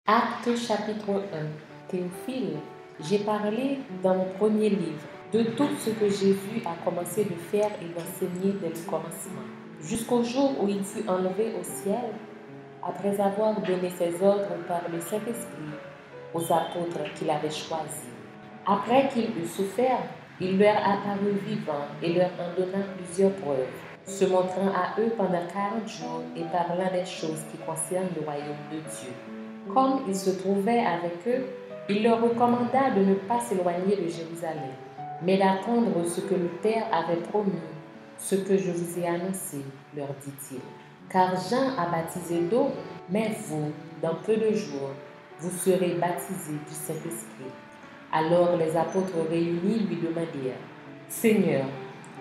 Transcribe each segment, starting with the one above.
Actes chapitre 1. Théophile, j'ai parlé dans mon premier livre de tout ce que Jésus a commencé de faire et d'enseigner dès le commencement, jusqu'au jour où il fut enlevé au ciel, après avoir donné ses ordres par le Saint-Esprit aux apôtres qu'il avait choisis. Après qu'il eut souffert, il leur apparut vivant et leur en donna plusieurs preuves, se montrant à eux pendant 40 jours et parlant des choses qui concernent le royaume de Dieu. Comme il se trouvait avec eux, il leur recommanda de ne pas s'éloigner de Jérusalem, mais d'attendre ce que le Père avait promis, ce que je vous ai annoncé, leur dit-il. Car Jean a baptisé d'eau, mais vous, dans peu de jours, vous serez baptisés du Saint-Esprit. Alors les apôtres réunis lui demandèrent, « Seigneur,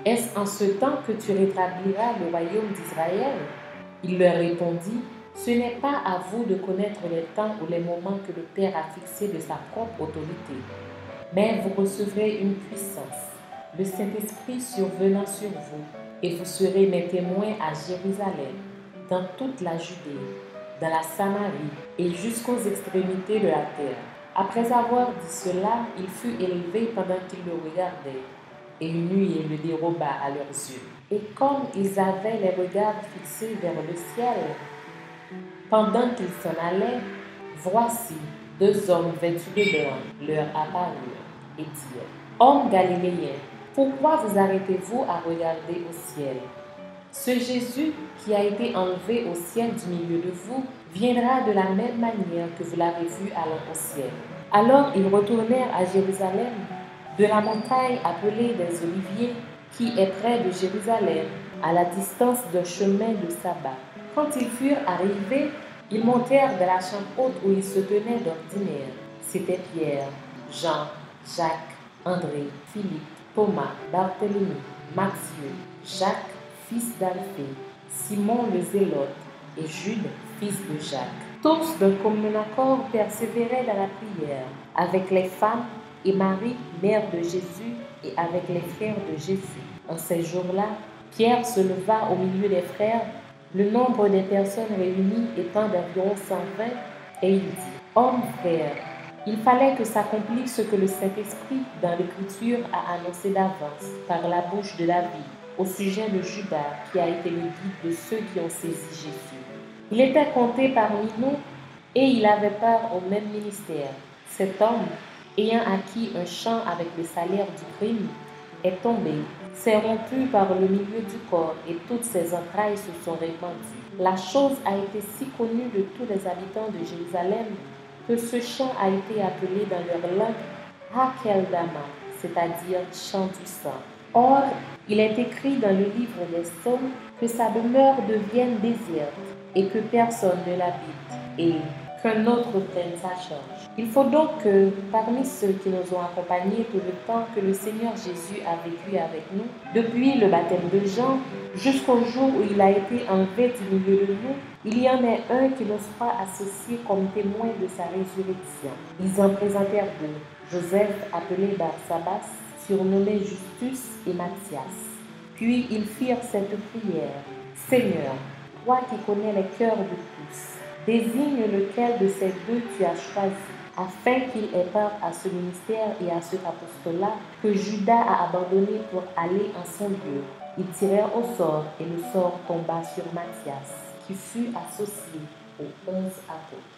est-ce en ce temps que tu rétabliras le royaume d'Israël ?» Il leur répondit, « Ce n'est pas à vous de connaître les temps ou les moments que le Père a fixés de sa propre autorité, mais vous recevrez une puissance, le Saint-Esprit survenant sur vous, et vous serez mes témoins à Jérusalem, dans toute la Judée, dans la Samarie et jusqu'aux extrémités de la terre. » Après avoir dit cela, il fut élevé pendant qu'ils le regardaient, et une nuée le déroba à leurs yeux. Et comme ils avaient les regards fixés vers le ciel, pendant qu'ils s'en allaient, voici, deux hommes vêtus de blanc leur apparurent et dirent, « Hommes galiléens, pourquoi vous arrêtez-vous à regarder au ciel? Ce Jésus qui a été enlevé au ciel du milieu de vous viendra de la même manière que vous l'avez vu allant au ciel. » Alors ils retournèrent à Jérusalem, de la montagne appelée des Oliviers, qui est près de Jérusalem, à la distance d'un chemin de sabbat. Quand ils furent arrivés, ils montèrent de la chambre haute où ils se tenaient d'ordinaire. C'étaient Pierre, Jean, Jacques, André, Philippe, Thomas, Barthélemy, Matthieu, Jacques, fils d'Alphée, Simon le Zélote et Jude, fils de Jacques. Tous d'un commun accord persévéraient dans la prière, avec les femmes et Marie, mère de Jésus, et avec les frères de Jésus. En ces jours-là, Pierre se leva au milieu des frères, le nombre des personnes réunies étant d'environ 120, et il dit, « Hommes frères, il fallait que s'accomplisse ce que le Saint-Esprit, dans l'Écriture, a annoncé d'avance, par la bouche de David, au sujet de Judas, qui a été le guide de ceux qui ont saisi Jésus. Il était compté parmi nous, et il avait part au même ministère. Cet homme, ayant acquis un champ avec le salaire du crime, est tombé, s'est rompu par le milieu du corps et toutes ses entrailles se sont répandues. La chose a été si connue de tous les habitants de Jérusalem que ce champ a été appelé dans leur langue Hakeldama, c'est-à-dire champ du sang. Or, il est écrit dans le livre des Psaumes que sa demeure devienne déserte et que personne ne l'habite et qu'un autre prenne sa charge. Il faut donc que, parmi ceux qui nous ont accompagnés tout le temps que le Seigneur Jésus a vécu avec nous, depuis le baptême de Jean jusqu'au jour où il a été enlevé du milieu de nous, il y en ait un qui nous sera associé comme témoin de sa résurrection. Ils en présentèrent deux, Joseph appelé Barsabas, surnommé Justus, et Matthias. Puis ils firent cette prière, « Seigneur, toi qui connais les cœurs de tous, désigne lequel de ces deux tu as choisi, afin qu'il ait part à ce ministère et à cet apostolat que Judas a abandonné pour aller en son lieu. » Ils tirèrent au sort et le sort tomba sur Matthias, qui fut associé aux 11 apôtres.